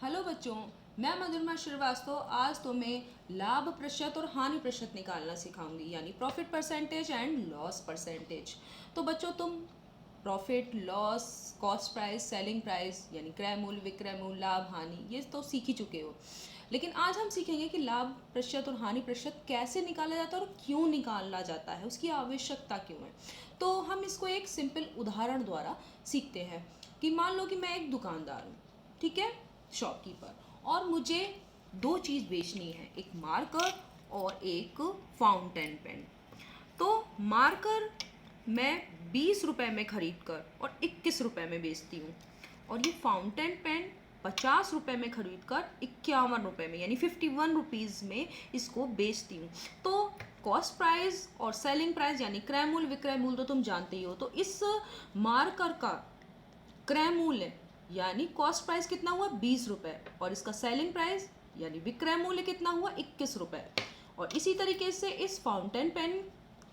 Hello बच्चों, मैं मधुरमा श्रीवास्तव आज तुम्हें लाभ प्रतिशत और हानि प्रतिशत निकालना सिखाऊंगी, यानी profit percentage and loss percentage. तो बच्चों, तुम profit, loss, cost price, selling price यानी क्रय मूल्य, विक्रय मूल्य, लाभ, हानि ये तो सीख ही चुके हो। लेकिन आज हम सीखेंगे कि लाभ प्रतिशत और हानि प्रतिशत कैसे निकाला जाता है और क्यों निकाला जाता है, उसकी आवश्यकता क्यों है। तो हम इसको एक सिंपल उदाहरण द्वारा सीखते हैं कि मान लो कि मैं एक दुकानदार हूँ, ठीक है, शॉपकीपर, और मुझे दो चीज़ बेचनी है, एक मार्कर और एक फाउंटेन पेन। तो मार्कर मैं 20 रुपए में खरीद कर और 21 रुपए में बेचती हूँ, और ये फाउंटेन पेन 50 रुपए में खरीद कर 51 रुपए में यानी 51 रुपीज़ में इसको बेचती हूँ। तो कॉस्ट प्राइस और सेलिंग प्राइस यानी क्रय मूल्य, विक्रय मूल्य तो तुम जानते ही हो। तो इस मार्कर का क्रय मूल्य यानी कॉस्ट प्राइस कितना हुआ 20 रुपए, और इसका सेलिंग प्राइस यानी विक्रय मूल्य कितना हुआ 21 रुपए। और इसी तरीके से इस फाउंटेन पेन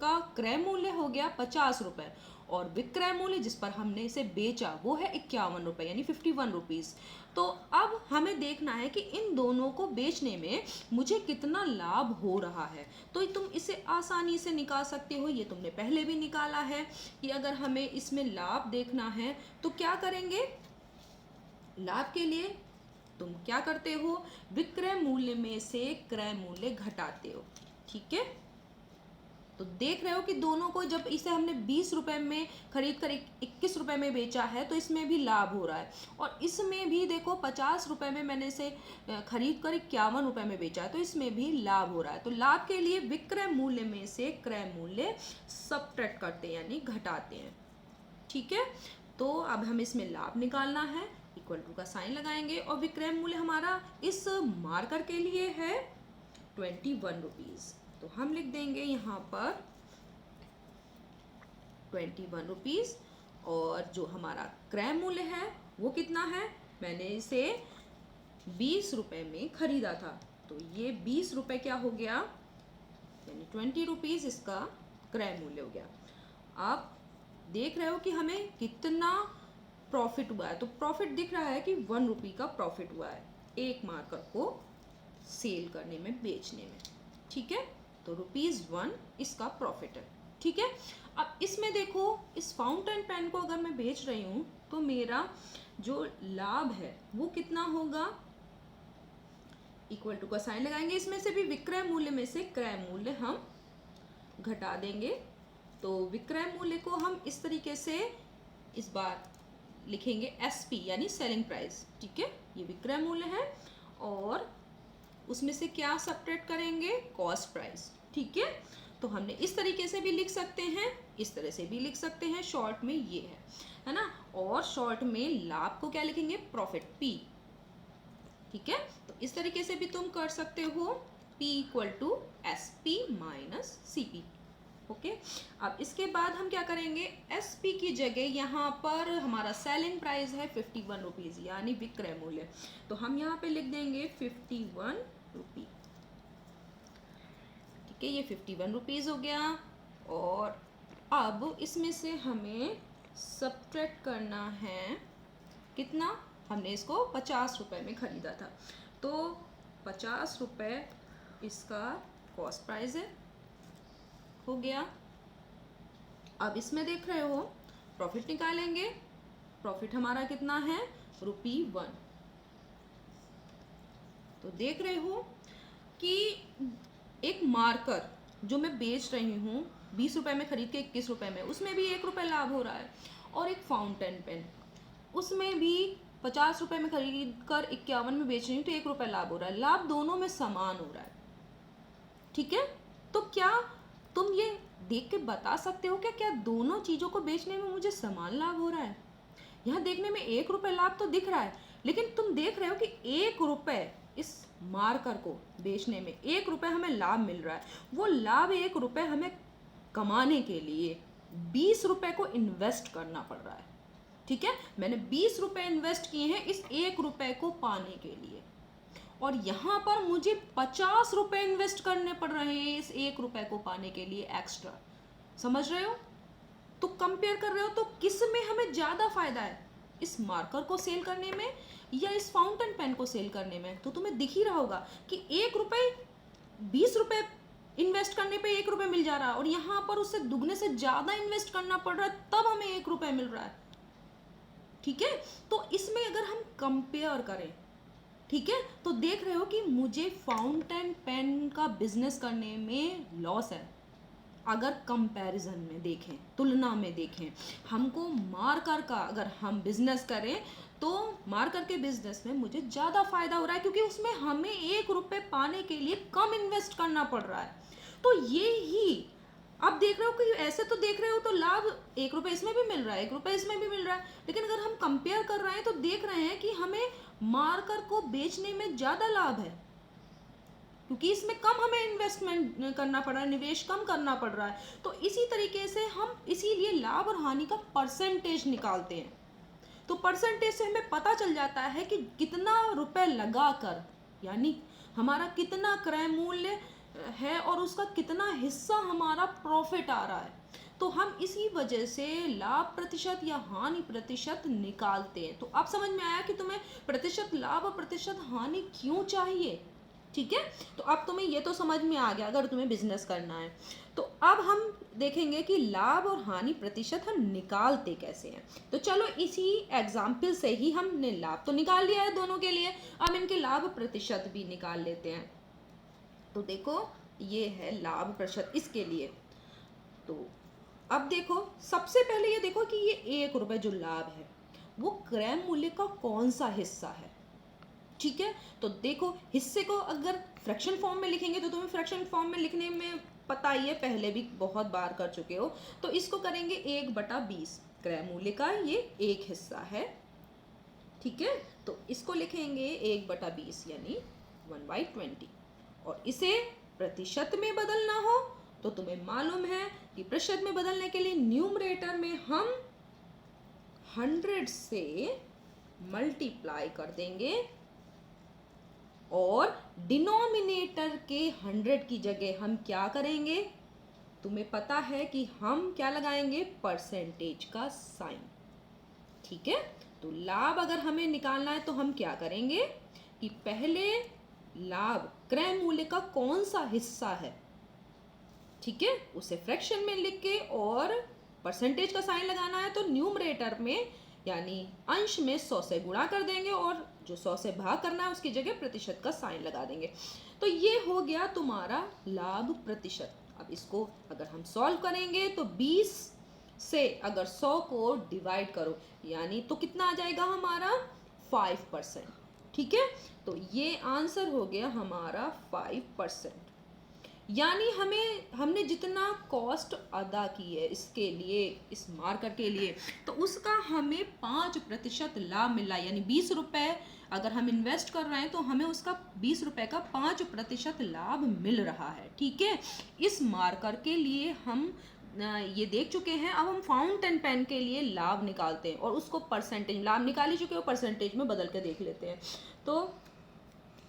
का क्रय मूल्य हो गया 50 रुपए, और विक्रय मूल्य जिस पर हमने इसे बेचा वो है 51 रुपए यानी 51 रुपीज़। तो अब हमें देखना है कि इन दोनों को बेचने में मुझे कितना लाभ हो रहा है। तो तुम इसे आसानी से निकाल सकते हो, ये तुमने पहले भी निकाला है कि अगर हमें इसमें लाभ देखना है तो क्या करेंगे। लाभ के लिए तुम क्या करते हो, विक्रय मूल्य में से क्रय मूल्य घटाते हो, ठीक है। तो देख रहे हो कि दोनों को जब इसे हमने 20 रुपए में खरीद कर 21 रुपए में बेचा है तो इसमें भी लाभ हो रहा है, और इसमें भी देखो 50 रुपए में मैंने इसे खरीद कर 51 रुपए में बेचा है तो इसमें भी लाभ हो रहा है। तो लाभ के लिए विक्रय मूल्य में से क्रय मूल्य सबट्रैक्ट करते हैं यानी घटाते हैं, ठीक है। तो अब हमें इसमें लाभ निकालना है, इक्वल टू का साइन लगाएंगे, और विक्रय मूल्य हमारा इस मार्कर के लिए है 21 रुपीज़। तो हम लिख देंगे यहाँ पर 21 रुपीज़, और जो हमारा क्रय मूल्य है वो कितना है, मैंने इसे 20 रुपए में खरीदा था, तो ये 20 रुपए क्या हो गया यानी 20 रुपीज़ इसका क्रय मूल्य हो गया। आप देख रहे हो कि हमें कितना प्रॉफिट हुआ है। तो प्रॉफिट दिख रहा है कि 1 रुपी का प्रॉफिट हुआ है एक मार्कर को सेल करने में, बेचने में, ठीक है। तो ₹1 इसका प्रॉफिट है, ठीक है। अब इसमें देखो, इस फाउंटेन पेन को अगर मैं बेच रही हूँ तो मेरा जो लाभ है वो कितना होगा, इक्वल टू का साइन लगाएंगे, इसमें से भी विक्रय मूल्य में से क्रय मूल्य हम घटा देंगे। तो विक्रय मूल्य को हम इस तरीके से इस बार लिखेंगे SP यानी सेलिंग प्राइस, ठीक है, ये विक्रय मूल्य है, और उसमें से क्या सब्ट्रैक्ट करेंगे, कॉस्ट प्राइस, ठीक है। तो हमने इस तरीके से भी लिख सकते हैं, इस तरह से भी लिख सकते हैं, शॉर्ट में ये है ना। और शॉर्ट में लाभ को क्या लिखेंगे, प्रॉफिट P, ठीक है। तो इस तरीके से भी तुम कर सकते हो, P equal to SP minus CP, okay. अब इसके बाद हम क्या करेंगे, SP की जगह यहाँ पर हमारा सेलिंग प्राइस है 51 रुपीज़ यानी विक्रय मूल्य, तो हम यहाँ पे लिख देंगे 51 रुपी, ठीक है, ये 51 रुपीज़ हो गया। और अब इसमें से हमें सब्ट्रैक्ट करना है कितना, हमने इसको 50 रुपए में खरीदा था, तो 50 रुपए इसका कॉस्ट प्राइस है, हो गया। अब इसमें देख रहे हो प्रॉफिट निकालेंगे, प्रॉफिट हमारा कितना है ₹1। तो देख रहे हो कि एक मार्कर जो मैं बेच रही हूँ 20 रुपए में खरीद के 21 रुपए में, उसमें भी 1 रुपए लाभ हो रहा है, और एक फाउंटेन पेन उसमें भी 50 रुपए में खरीद कर 51 में बेच रही हूँ तो 1 रुपए लाभ हो रहा है। लाभ दोनों में समान हो रहा है, ठीक है। तो क्या तुम ये देख के बता सकते हो क्या क्या दोनों चीज़ों को बेचने में मुझे समान लाभ हो रहा है। यहाँ देखने में 1 रुपए लाभ तो दिख रहा है, लेकिन तुम देख रहे हो कि 1 रुपए इस मार्कर को बेचने में 1 रुपए हमें लाभ मिल रहा है। वो लाभ 1 रुपए हमें कमाने के लिए 20 रुपए को इन्वेस्ट करना पड़ रहा है, ठीक है। मैंने 20 रुपए इन्वेस्ट किए हैं इस 1 रुपए को पाने के लिए, और यहाँ पर मुझे 50 रुपए इन्वेस्ट करने पड़ रहे हैं इस 1 रुपए को पाने के लिए एक्स्ट्रा, समझ रहे हो। तो कंपेयर कर रहे हो तो किस में हमें ज़्यादा फायदा है, इस मार्कर को सेल करने में या इस फाउंटेन पेन को सेल करने में? तो तुम्हें दिख ही रहा होगा कि 1 रुपये 20 रुपये इन्वेस्ट करने पे 1 रुपये मिल जा रहा है, और यहाँ पर उससे दुगने से ज़्यादा इन्वेस्ट करना पड़ रहा है तब हमें 1 रुपये मिल रहा है। ठीक है, तो इसमें अगर हम कंपेयर करें, ठीक है, तो देख रहे हो कि मुझे फाउंटेन पेन का बिजनेस करने में लॉस है। अगर कंपैरिजन में देखें, तुलना में देखें, हमको मार्कर का अगर हम बिजनेस करें तो मार्कर के बिजनेस में मुझे ज़्यादा फायदा हो रहा है, क्योंकि उसमें हमें 1 रुपये पाने के लिए कम इन्वेस्ट करना पड़ रहा है। तो ये ही अब देख रहे हो कि ऐसे तो देख रहे हो तो लाभ 1 रुपये इसमें भी मिल रहा है, 1 रुपये इसमें भी मिल रहा है, लेकिन अगर हम कंपेयर कर रहे हैं तो देख रहे हैं कि हमें मार्कर को बेचने में ज़्यादा लाभ है, क्योंकि इसमें कम हमें इन्वेस्टमेंट करना पड़ रहा है, निवेश कम करना पड़ रहा है। तो इसी तरीके से हम इसीलिए लाभ और हानि का परसेंटेज निकालते हैं। तो परसेंटेज से हमें पता चल जाता है कि कितना रुपए लगाकर, यानी हमारा कितना क्रय मूल्य है और उसका कितना हिस्सा हमारा प्रॉफिट आ रहा है। तो हम इसी वजह से लाभ प्रतिशत या हानि प्रतिशत निकालते हैं। तो अब समझ में आया कि तुम्हें प्रतिशत लाभ और प्रतिशत हानि क्यों चाहिए। ठीक है, तो अब तुम्हें ये तो समझ में आ गया अगर तुम्हें बिजनेस करना है। तो अब हम देखेंगे कि लाभ और हानि प्रतिशत हम निकालते कैसे हैं। तो चलो इसी एग्जाम्पल से ही हमने लाभ तो निकाल लिया है दोनों के लिए, अब इनके लाभ प्रतिशत भी निकाल लेते हैं। तो देखो ये है लाभ प्रतिशत इसके लिए। तो अब देखो सबसे पहले ये देखो कि ये 1 रुपये जो लाभ है वो क्रय मूल्य का कौन सा हिस्सा है। ठीक है, तो देखो हिस्से को अगर फ्रैक्शन फॉर्म में लिखेंगे तो तुम्हें फ्रैक्शन फॉर्म में लिखने में पता ही है, पहले भी बहुत बार कर चुके हो। तो इसको करेंगे 1/20, क्रय मूल्य का ये एक हिस्सा है। ठीक है, तो इसको लिखेंगे 1/20 यानी 1/20। और इसे प्रतिशत में बदलना हो तो तुम्हें मालूम है कि प्रतिशत में बदलने के लिए न्यूमरेटर में हम 100 से मल्टीप्लाई कर देंगे और डिनोमिनेटर के 100 की जगह हम क्या करेंगे, तुम्हें पता है कि हम क्या लगाएंगे, परसेंटेज का साइन। ठीक है, तो लाभ अगर हमें निकालना है तो हम क्या करेंगे कि पहले लाभ क्रय मूल्य का कौन सा हिस्सा है, ठीक है, उसे फ्रैक्शन में लिख के और परसेंटेज का साइन लगाना है तो न्यूमरेटर में यानी अंश में 100 से गुणा कर देंगे और जो 100 से भाग करना है उसकी जगह प्रतिशत का साइन लगा देंगे। तो ये हो गया तुम्हारा लाभ प्रतिशत। अब इसको अगर हम सॉल्व करेंगे तो 20 से अगर 100 को डिवाइड करो यानी तो कितना आ जाएगा हमारा 5%। ठीक है, तो ये आंसर हो गया हमारा 5%। यानी हमने जितना कॉस्ट अदा की है इसके लिए, इस मार्कर के लिए, तो उसका हमें 5% लाभ मिला। यानी 20 रुपये अगर हम इन्वेस्ट कर रहे हैं तो हमें उसका 20 रुपये का 5% लाभ मिल रहा है। ठीक है, इस मार्कर के लिए हम ये देख चुके हैं। अब हम फाउंटेन पेन के लिए लाभ निकालते हैं और उसको परसेंटेज, लाभ निकाल ही चुके हो, परसेंटेज में बदल के देख लेते हैं। तो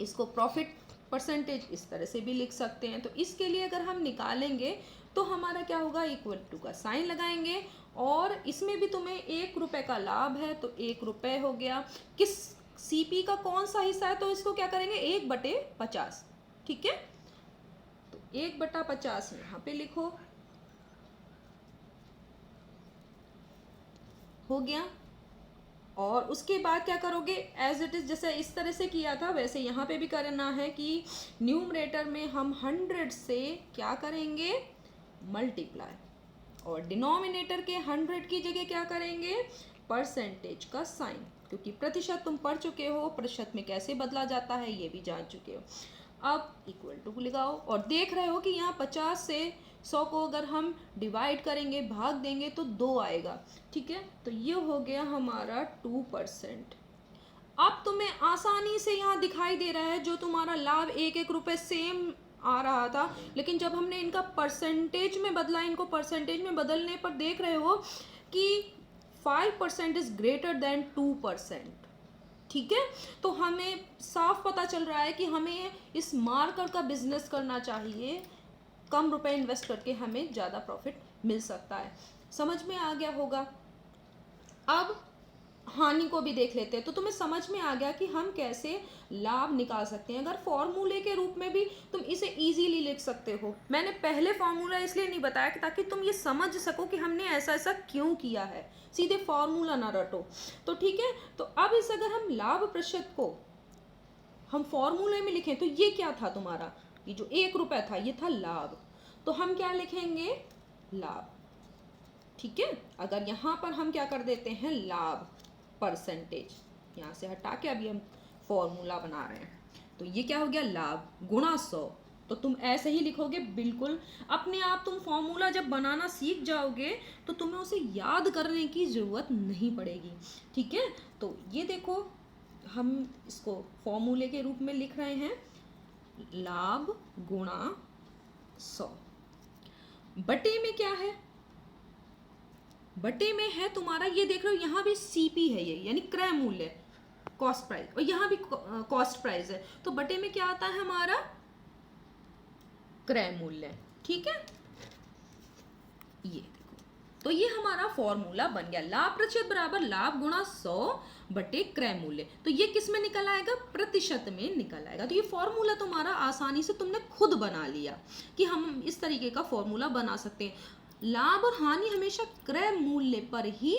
इसको प्रॉफिट परसेंटेज इस तरह से भी लिख सकते हैं। तो इसके लिए अगर हम निकालेंगे तो हमारा क्या होगा, इक्वल टू का साइन लगाएंगे और इसमें भी तुम्हें 1 रुपये का लाभ है तो 1 रुपये हो गया। किस सीपी का कौन सा हिस्सा है तो इसको क्या करेंगे 1/50। ठीक है, तो 1/50 यहाँ पे लिखो, हो गया। और उसके बाद क्या करोगे, एज इट इज़ जैसे इस तरह से किया था वैसे यहाँ पे भी करना है कि न्यूमरेटर में हम 100 से क्या करेंगे, मल्टीप्लाई, और डिनोमिनेटर के 100 की जगह क्या करेंगे, परसेंटेज का साइन, क्योंकि प्रतिशत तुम पढ़ चुके हो, प्रतिशत में कैसे बदला जाता है ये भी जान चुके हो। अब इक्वल टू लगाओ और देख रहे हो कि यहाँ 50 से 100 को अगर हम डिवाइड करेंगे, भाग देंगे तो 2 आएगा। ठीक है, तो ये हो गया हमारा 2%। अब तुम्हें आसानी से यहाँ दिखाई दे रहा है जो तुम्हारा लाभ 1-1 रुपये सेम आ रहा था, लेकिन जब हमने इनका परसेंटेज में बदला, इनको परसेंटेज में बदलने पर देख रहे हो कि 5% इज ग्रेटर देन 2%। ठीक है, तो हमें साफ पता चल रहा है कि हमें इस मार्कर का बिजनेस करना चाहिए, कम रुपए इन्वेस्ट करके हमें ज़्यादा प्रॉफिट मिल सकता है। समझ में आ गया होगा। अब हानि को भी देख लेते हैं। तो तुम्हें समझ में आ गया कि हम कैसे लाभ निकाल सकते हैं। अगर फॉर्मूले के रूप में भी तुम इसे इजीली लिख सकते हो। मैंने पहले फॉर्मूला इसलिए नहीं बताया कि ताकि तुम ये समझ सको कि हमने ऐसा ऐसा क्यों किया है, सीधे फॉर्मूला ना रटो। तो ठीक है, तो अब इस अगर हम लाभ प्रतिशत को हम फॉर्मूले में लिखें तो ये क्या था तुम्हारा, ये जो 1 रुपया था ये था लाभ, तो हम क्या लिखेंगे, लाभ। ठीक है, अगर यहाँ पर हम क्या कर देते हैं, लाभ परसेंटेज यहाँ से हटा के अभी हम फॉर्मूला बना रहे हैं, तो ये क्या हो गया, लाभ गुणा 100। तो तुम ऐसे ही लिखोगे, बिल्कुल अपने आप। तुम फॉर्मूला जब बनाना सीख जाओगे तो तुम्हें उसे याद करने की ज़रूरत नहीं पड़ेगी। ठीक है, तो ये देखो हम इसको फॉर्मूले के रूप में लिख रहे हैं, लाभ गुणा 100। बटे में क्या है, बटे में है तुम्हारा, ये देख रहे हो यहाँ भी सीपी है, ये यानी क्रय मूल्य, कॉस्ट प्राइस, और यहाँ भी कॉस्ट प्राइस है। तो बटे में क्या आता है हमारा, क्रय मूल्य। ठीक है, ये देखो, तो ये हमारा फॉर्मूला बन गया, लाभ प्रतिशत बराबर लाभ गुणा 100 बटे क्रय मूल्य। तो ये किस में निकल आएगा, प्रतिशत में निकल आएगा। तो ये फॉर्मूला तुम्हारा आसानी से तुमने खुद बना लिया कि हम इस तरीके का फॉर्मूला बना सकते हैं। लाभ और हानि हमेशा क्रय मूल्य पर ही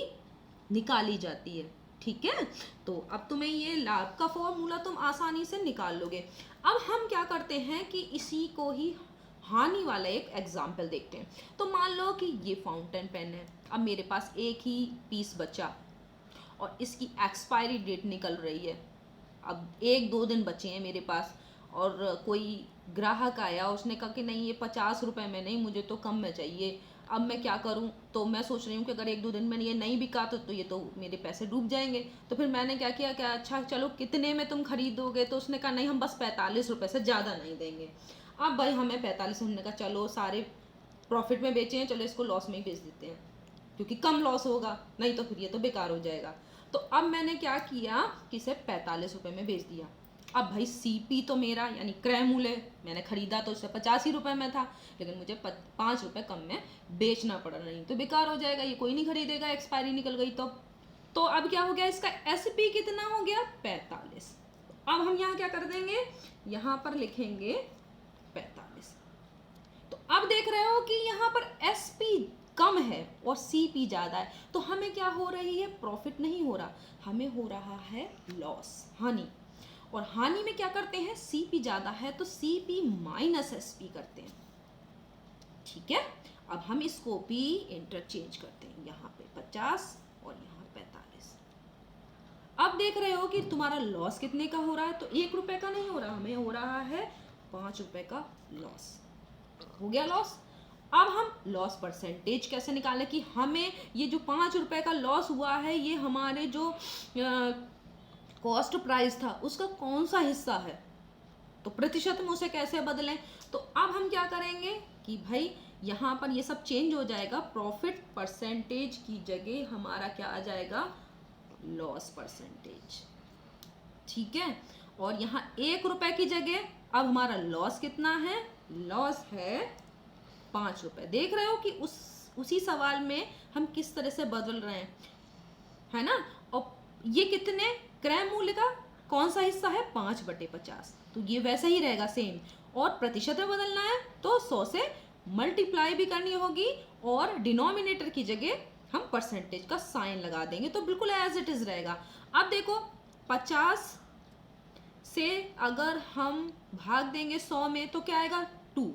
निकाली जाती है। ठीक है, तो अब तुम्हें ये लाभ का फॉर्मूला तुम आसानी से निकाल लोगे। अब हम क्या करते हैं कि इसी को ही हानि वाला एक एग्जाम्पल देखते हैं। तो मान लो कि ये फाउंटेन पेन है, अब मेरे पास एक ही पीस बचा और इसकी एक्सपायरी डेट निकल रही है, अब 1-2 दिन बचे हैं मेरे पास, और कोई ग्राहक आया, उसने कहा कि नहीं ये 50 रुपये में नहीं, मुझे तो कम में चाहिए। अब मैं क्या करूं, तो मैं सोच रही हूँ कि अगर 1-2 दिन में ये नहीं बिका तो ये तो मेरे पैसे डूब जाएंगे। तो फिर मैंने क्या किया, क्या अच्छा चलो कितने में तुम खरीदोगे, तो उसने कहा नहीं हम बस 45 रुपये से ज़्यादा नहीं देंगे। अब भाई हमें 45, हमने कहा चलो सारे प्रॉफिट में बेचे हैं, चलो इसको लॉस में ही बेच देते हैं क्योंकि कम लॉस होगा, नहीं तो फिर ये तो बेकार हो जाएगा। तो अब मैंने क्या किया कि इसे 45 रुपये में बेच दिया। अब भाई सीपी तो मेरा यानी क्रय मूल्य, मैंने खरीदा तो उससे 85 ही रुपये में था, लेकिन मुझे 5 रुपये कम में बेचना पड़ा, नहीं तो बेकार हो जाएगा, ये कोई नहीं खरीदेगा, एक्सपायरी निकल गई तो अब क्या हो गया, इसका एसपी कितना हो गया, 45। अब हम यहाँ क्या कर देंगे, यहाँ पर लिखेंगे 45। तो अब देख रहे हो कि यहाँ पर एसपी कम है और सीपी ज़्यादा है, तो हमें क्या हो रही है, प्रॉफिट नहीं हो रहा, हमें हो रहा है लॉस, हानि। और हानि में क्या करते हैं, सीपी ज़्यादा है तो सीपी माइनस एसपी करते हैं। ठीक है, अब हम इसको भी इंटरचेंज करते हैं, यहाँ पे 50 और यहाँ 45। अब देख रहे हो कि तुम्हारा लॉस कितने का हो रहा है, तो 1 रुपये का नहीं हो रहा, हमें हो रहा है 5 रुपये का लॉस, हो गया लॉस। अब हम लॉस परसेंटेज कैसे निकालें कि हमें ये जो 5 रुपये का लॉस हुआ है, ये हमारे जो कॉस्ट प्राइस था उसका कौन सा हिस्सा है, तो प्रतिशत में उसे कैसे बदलें। तो अब हम क्या करेंगे कि भाई यहाँ पर ये सब चेंज हो जाएगा, प्रॉफिट परसेंटेज की जगह हमारा क्या आ जाएगा, लॉस परसेंटेज। ठीक है, और यहाँ 1 रुपये की जगह अब हमारा लॉस कितना है, लॉस है 5 रुपये। देख रहे हो कि उसी सवाल में हम किस तरह से बदल रहे हैं, है ना। और ये कितने, क्रय मूल्य का कौन सा हिस्सा है, 5/50, तो ये वैसा ही रहेगा सेम। और प्रतिशत में बदलना है तो 100 से मल्टीप्लाई भी करनी होगी, और डिनोमिनेटर की जगह हम परसेंटेज का साइन लगा देंगे, तो बिल्कुल एज इट इज रहेगा। अब देखो 50 से अगर हम भाग देंगे 100 में तो क्या आएगा, 2,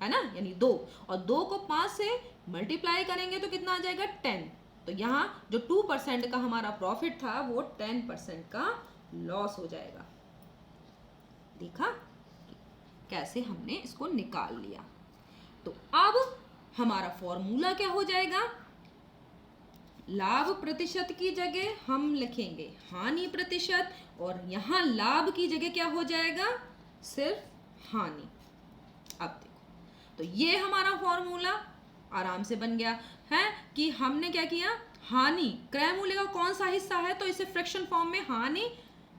है ना, यानी 2, और 2 को 5 से मल्टीप्लाई करेंगे तो कितना आ जाएगा, 10। तो यहाँ जो 2% का हमारा प्रॉफिट था वो 10% का लॉस हो जाएगा। देखा कैसे हमने इसको निकाल लिया। तो अब हमारा फॉर्मूला क्या हो जाएगा, लाभ प्रतिशत की जगह हम लिखेंगे हानि प्रतिशत, और यहाँ लाभ की जगह क्या हो जाएगा, सिर्फ हानि। अब देखो, तो ये हमारा फॉर्मूला आराम से बन गया है कि हमने क्या किया, हानि क्रय मूल्य का कौन सा हिस्सा है, तो इसे फ्रैक्शन फॉर्म में हानि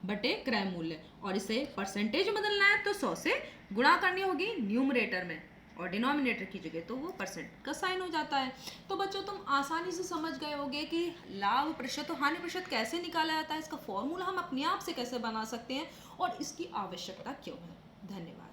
बटे क्रय मूल्य, और इसे परसेंटेज में बदलना है तो 100 से गुणा करनी होगी न्यूमरेटर में, और डिनोमिनेटर की जगह तो वो परसेंट का साइन हो जाता है। तो बच्चों तुम आसानी से समझ गए होगे कि लाभ प्रतिशत और हानि प्रतिशत कैसे निकाला जाता है, इसका फॉर्मूला हम अपने आप से कैसे बना सकते हैं और इसकी आवश्यकता क्यों है। धन्यवाद।